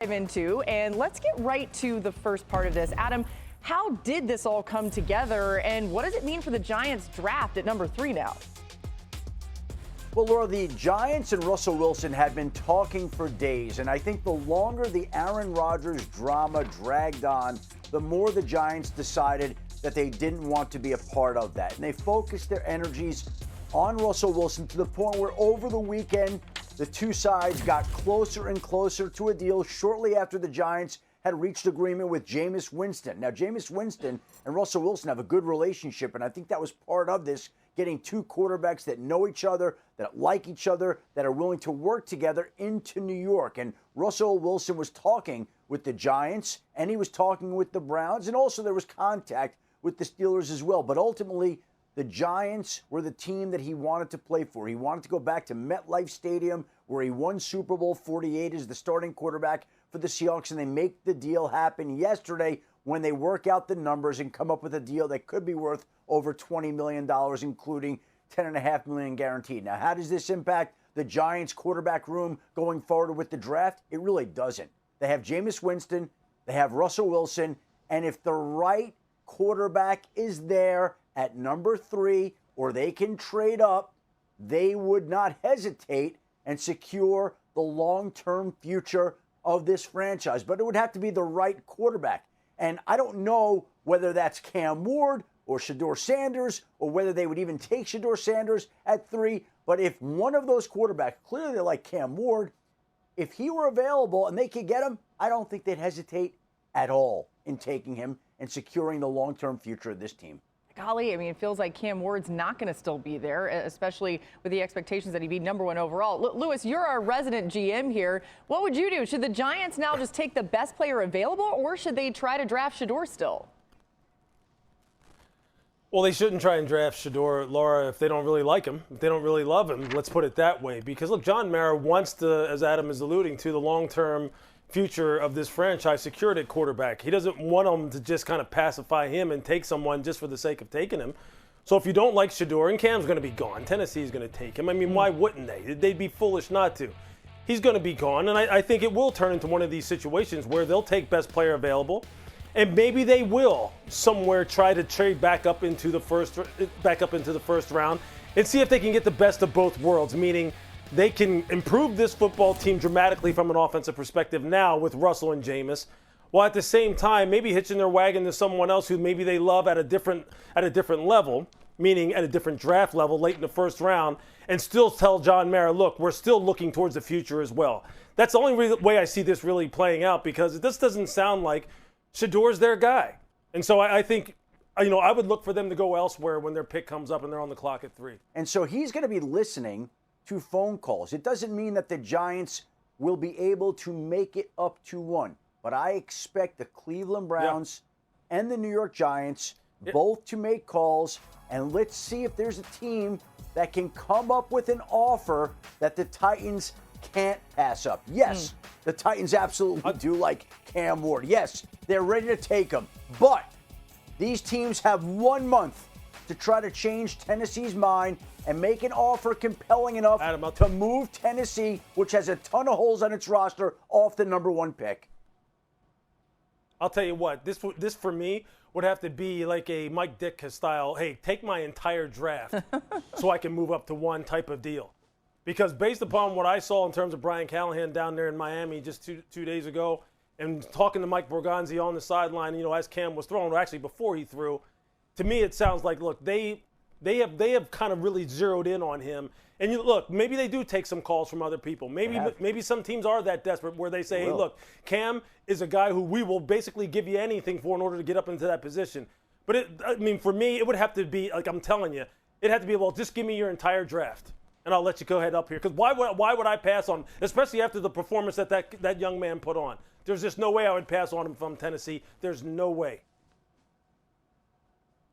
Into, and let's get right to the first part of this. Adam, how did this all come together, and what does it mean for the Giants draft at number 3 now? Well, Laura, the Giants and Russell Wilson had been talking for days, and I think the longer the Aaron Rodgers drama dragged on, the more the Giants decided that they didn't want to be a part of that. And they focused their energies on Russell Wilson to the point where over the weekend, the two sides got closer and closer to a deal shortly after the Giants had reached agreement with Jameis Winston. Now, Jameis Winston and Russell Wilson have a good relationship, and I think that was part of this, getting two quarterbacks that know each other, that like each other, that are willing to work together into New York. And Russell Wilson was talking with the Giants, and he was talking with the Browns, and also there was contact with the Steelers as well. But ultimately, the Giants were the team that he wanted to play for. He wanted to go back to MetLife Stadium, where he won Super Bowl 48 as the starting quarterback for the Seahawks, and they make the deal happen yesterday when they work out the numbers and come up with a deal that could be worth over $20 million, including $10.5 million guaranteed. Now, how does this impact the Giants quarterback room going forward with the draft? It really doesn't. They have Jameis Winston, they have Russell Wilson, and if the right quarterback is there at number 3, or they can trade up, they would not hesitate and secure the long-term future of this franchise. But it would have to be the right quarterback. And I don't know whether that's Cam Ward or Shedeur Sanders, or whether they would even take Shedeur Sanders at 3. But if one of those quarterbacks, clearly they like Cam Ward, if he were available and they could get him, I don't think they'd hesitate at all in taking him and securing the long-term future of this team. Golly, I mean, it feels like Cam Ward's not going to still be there, especially with the expectations that he'd be number 1 overall. Lewis, you're our resident GM here. What would you do? Should the Giants now just take the best player available, or should they try to draft Shedeur still? Well, they shouldn't try and draft Shedeur, Laura, if they don't really like him, if they don't really love him. Let's put it that way. Because, look, John Mara wants to, as Adam is alluding to, the long-term future of this franchise secured at quarterback. He doesn't want them to just kind of pacify him and take someone just for the sake of taking him. So if you don't like Shedeur, and Cam's going to be gone, Tennessee's going to take him. I mean, why wouldn't they? They'd be foolish not to. He's going to be gone, and I think it will turn into one of these situations where they'll take best player available, and maybe they will somewhere try to trade back up into the first round and see if they can get the best of both worlds, meaning they can improve this football team dramatically from an offensive perspective now with Russell and Jameis, while at the same time maybe hitching their wagon to someone else who maybe they love at a different level, meaning at a different draft level late in the first round, and still tell John Mara, look, we're still looking towards the future as well. That's the only way I see this really playing out, because this doesn't sound like Shedeur's their guy. And so I think, I would look for them to go elsewhere when their pick comes up and they're on the clock at 3. And so he's going to be listening to phone calls. It doesn't mean that the Giants will be able to make it up to 1, but I expect the Cleveland Browns and the New York Giants both to make calls, and let's see if there's a team that can come up with an offer that the Titans can't pass up. Yes, the Titans absolutely do like Cam Ward. Yes, they're ready to take him, but these teams have 1 month to try to change Tennessee's mind and make an offer compelling enough to move Tennessee, which has a ton of holes on its roster, off the number 1 pick. I'll tell you what, this for me would have to be like a Mike Ditka style, hey, take my entire draft so I can move up to 1 type of deal. Because based upon what I saw in terms of Brian Callahan down there in Miami just two days ago, and talking to Mike Borgonzi on the sideline, as Cam was throwing, or actually before he threw, to me it sounds like, look, they have kind of really zeroed in on him. And look, maybe they do take some calls from other people. Maybe some teams are that desperate where they say, hey, look, Cam is a guy who we will basically give you anything for in order to get up into that position. But for me, it would have to be, like I'm telling you, it'd have to be, well, just give me your entire draft, and I'll let you go ahead up here. Because why would I pass on, especially after the performance that young man put on? There's just no way I would pass on him from Tennessee. There's no way.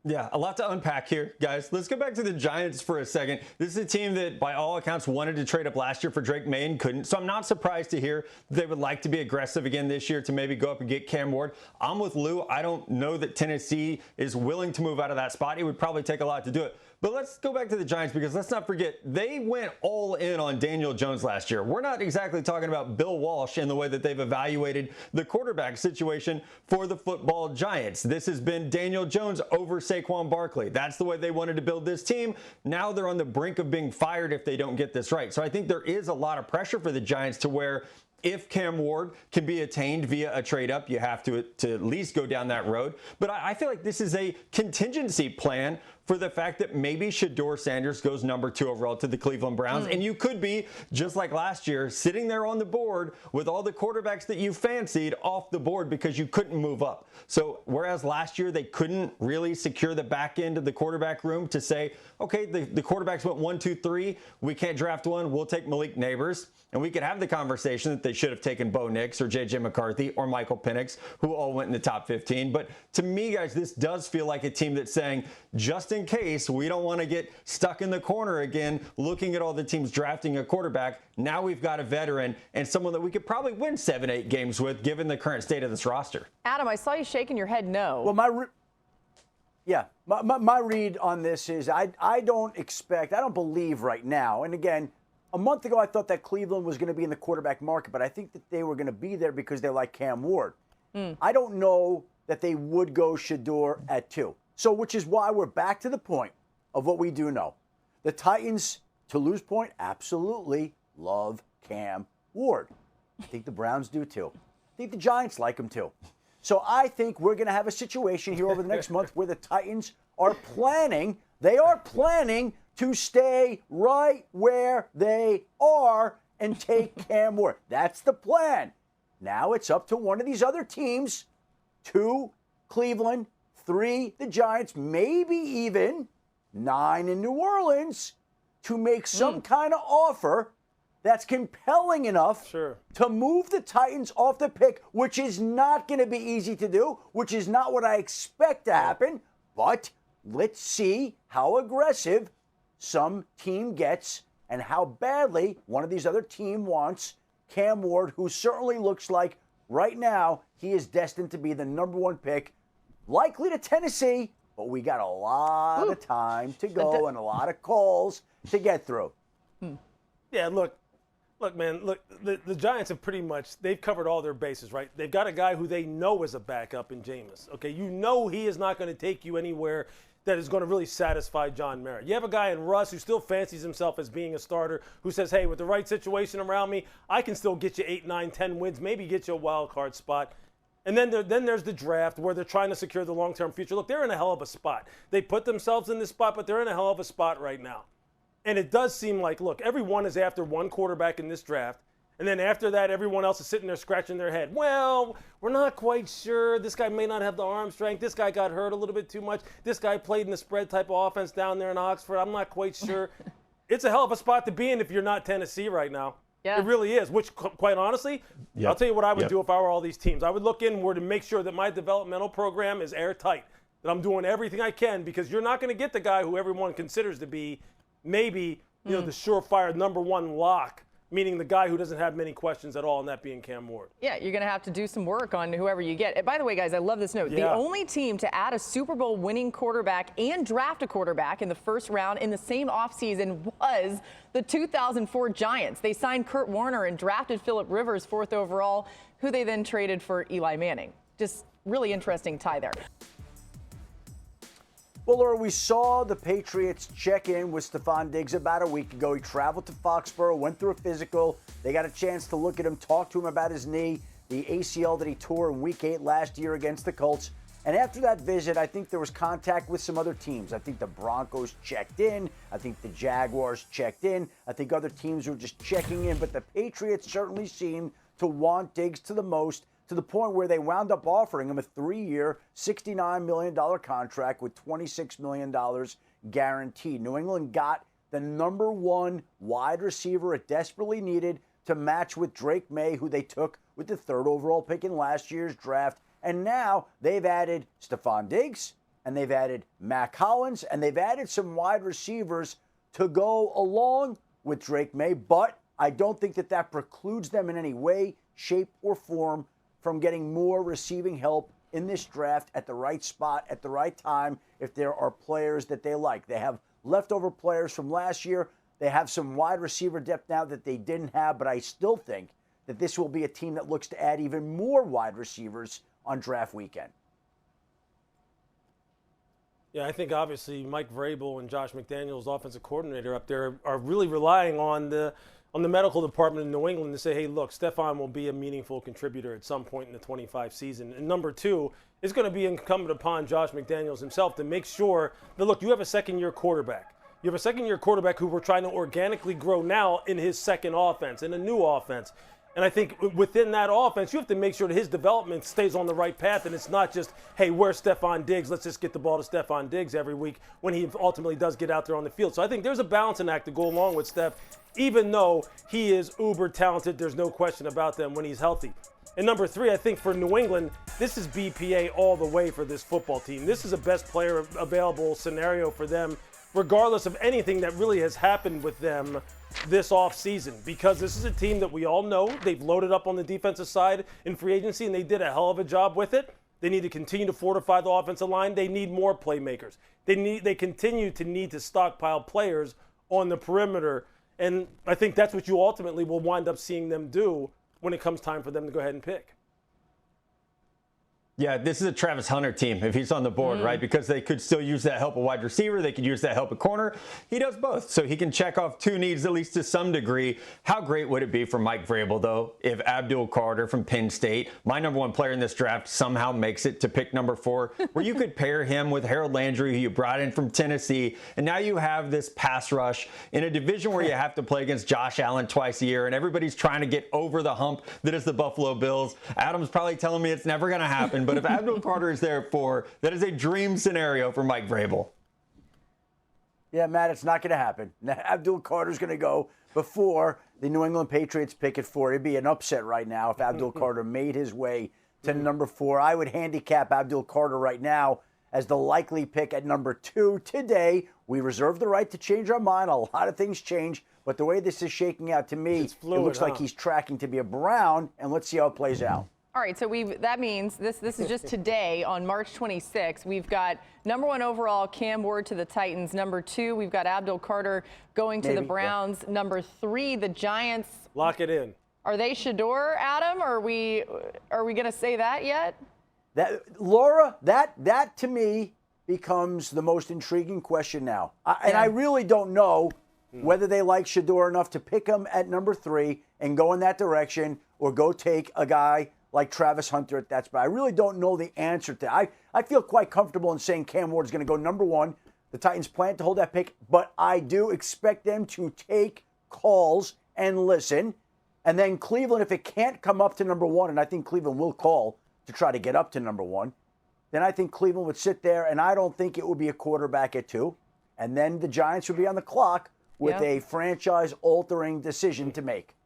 Yeah, a lot to unpack here, guys. Let's go back to the Giants for a second. This is a team that, by all accounts, wanted to trade up last year for Drake May and couldn't. So I'm not surprised to hear they would like to be aggressive again this year to maybe go up and get Cam Ward. I'm with Lou. I don't know that Tennessee is willing to move out of that spot. It would probably take a lot to do it. But let's go back to the Giants, because let's not forget, they went all in on Daniel Jones last year. We're not exactly talking about Bill Walsh in the way that they've evaluated the quarterback situation for the football Giants. This has been Daniel Jones over Saquon Barkley. That's the way they wanted to build this team. Now they're on the brink of being fired if they don't get this right. So I think there is a lot of pressure for the Giants to where if Cam Ward can be attained via a trade up, you have to at least go down that road. But I feel like this is a contingency plan for the fact that maybe Shedeur Sanders goes number 2 overall to the Cleveland Browns. And you could be, just like last year, sitting there on the board with all the quarterbacks that you fancied off the board because you couldn't move up. So whereas last year they couldn't really secure the back end of the quarterback room to say, okay, the quarterbacks went 1, 2, 3. We can't draft one. We'll take Malik Neighbors. And we could have the conversation that they should have taken Bo Nix or J.J. McCarthy or Michael Penix, who all went in the top 15. But to me, guys, this does feel like a team that's saying, just in case we don't want to get stuck in the corner again, looking at all the teams drafting a quarterback, now we've got a veteran and someone that we could probably win 7, 8 games with, given the current state of this roster. Adam, I saw you shaking your head no. Well, my read on this is I don't believe right now, and again, a month ago I thought that Cleveland was going to be in the quarterback market, but I think that they were going to be there because they like Cam Ward. I don't know that they would go Shedeur at 2. So, which is why we're back to the point of what we do know. The Titans, to Lou's point, absolutely love Cam Ward. I think the Browns do too. I think the Giants like him too. So I think we're going to have a situation here over the next month where the Titans are planning, to stay right where they are and take Cam Ward. That's the plan. Now it's up to one of these other teams, 2, Cleveland, 3, the Giants, maybe even 9 in New Orleans, to make some kind of offer that's compelling enough to move the Titans off the pick, which is not going to be easy to do, which is not what I expect to happen. But let's see how aggressive some team gets and how badly one of these other team wants Cam Ward, who certainly looks like right now he is destined to be the number 1 pick, likely to Tennessee, but we got a lot of time to go and a lot of calls to get through. Yeah, look, man, the Giants have they've covered all their bases, right? They've got a guy who they know is a backup in Jameis. Okay, you know he is not going to take you anywhere that is going to really satisfy John Mara. You have a guy in Russ who still fancies himself as being a starter, who says, hey, with the right situation around me, I can still get you 8, 9, 10 wins, maybe get you a wild card spot. And then there's the draft where they're trying to secure the long-term future. Look, they're in a hell of a spot. They put themselves in this spot, but they're in a hell of a spot right now. And it does seem like, look, everyone is after one quarterback in this draft. And then after that, everyone else is sitting there scratching their head. Well, we're not quite sure. This guy may not have the arm strength. This guy got hurt a little bit too much. This guy played in the spread type of offense down there in Oxford. I'm not quite sure. It's a hell of a spot to be in if you're not Tennessee right now. Yeah. It really is, which, quite honestly, I'll tell you what I would do if I were all these teams. I would look inward and make sure that my developmental program is airtight, that I'm doing everything I can, because you're not going to get the guy who everyone considers to be maybe the surefire number 1 lock, meaning the guy who doesn't have many questions at all, and that being Cam Ward. Yeah, you're going to have to do some work on whoever you get. And by the way, guys, I love this note. The only team to add a Super Bowl winning quarterback and draft a quarterback in the first round in the same offseason was the 2004 Giants. They signed Kurt Warner and drafted Phillip Rivers 4th overall, who they then traded for Eli Manning. Just really interesting tie there. Well, Laura, we saw the Patriots check in with Stefon Diggs about a week ago. He traveled to Foxborough, went through a physical. They got a chance to look at him, talk to him about his knee, the ACL that he tore in Week 8 last year against the Colts. And after that visit, I think there was contact with some other teams. I think the Broncos checked in. I think the Jaguars checked in. I think other teams were just checking in. But the Patriots certainly seemed to want Diggs to the most, to the point where they wound up offering him a 3-year, $69 million contract with $26 million guaranteed. New England got the number 1 wide receiver it desperately needed to match with Drake May, who they took with the 3rd overall pick in last year's draft. And now they've added Stefon Diggs, and they've added Mac Hollins, and they've added some wide receivers to go along with Drake May. But I don't think that precludes them in any way, shape, or form from getting more receiving help in this draft at the right spot, at the right time, if there are players that they like. They have leftover players from last year. They have some wide receiver depth now that they didn't have, but I still think that this will be a team that looks to add even more wide receivers on draft weekend. Yeah, I think obviously Mike Vrabel and Josh McDaniels, offensive coordinator up there, are really relying on the medical department in New England to say, hey, look, Stefon will be a meaningful contributor at some point in the 25 season. And number two, it's going to be incumbent upon Josh McDaniels himself to make sure that, look, you have a second-year quarterback. You have a second-year quarterback who we're trying to organically grow now in his second offense, in a new offense. And I think within that offense, you have to make sure that his development stays on the right path, and it's not just, hey, where's Stefon Diggs? Let's just get the ball to Stefon Diggs every week when he ultimately does get out there on the field. So I think there's a balancing act to go along with Steph, even though he is uber talented. There's no question about them when he's healthy. And number three, I think for New England, this is BPA all the way for this football team. This is a best player available scenario for them, regardless of anything that really has happened with them this offseason, because this is a team that we all know they've loaded up on the defensive side in free agency, and they did a hell of a job with it. They need to continue to fortify the offensive line. They need more playmakers. They continue to need to stockpile players on the perimeter, and I think that's what you ultimately will wind up seeing them do when it comes time for them to go ahead and pick. Yeah, this is a Travis Hunter team if he's on the board, right? Because they could still use that help at wide receiver. They could use that help at corner. He does both. So he can check off two needs at least to some degree. How great would it be for Mike Vrabel, though, if Abdul Carter from Penn State, my number one player in this draft, somehow makes it to pick number 4, where you could pair him with Harold Landry, who you brought in from Tennessee. And now you have this pass rush in a division where you have to play against Josh Allen twice a year. And everybody's trying to get over the hump that is the Buffalo Bills. Adam's probably telling me it's never going to happen. But if Abdul Carter is there at 4, that is a dream scenario for Mike Vrabel. Yeah, Matt, it's not going to happen. Abdul Carter's going to go before the New England Patriots pick at 4. It'd be an upset right now if Abdul Carter made his way to number 4. I would handicap Abdul Carter right now as the likely pick at number 2. Today, we reserve the right to change our mind. A lot of things change, but the way this is shaking out to me, fluid, it looks like he's tracking to be a Brown, and let's see how it plays out. All right, so that means this is just today on March 26th. We've got number 1 overall Cam Ward to the Titans. Number 2, we've got Abdul Carter going to the Browns. Yeah. Number 3, the Giants. Lock it in. Are they Shedeur, Adam? Are we going to say that yet? Laura, that to me becomes the most intriguing question now. And I really don't know whether they like Shedeur enough to pick him at number 3 and go in that direction, or go take a guy like Travis Hunter at that spot. I really don't know the answer to that. I feel quite comfortable in saying Cam Ward is going to go number 1. The Titans plan to hold that pick, but I do expect them to take calls and listen. And then Cleveland, if it can't come up to number 1, and I think Cleveland will call to try to get up to number 1, then I think Cleveland would sit there, and I don't think it would be a quarterback at 2. And then the Giants would be on the clock with a franchise-altering decision to make.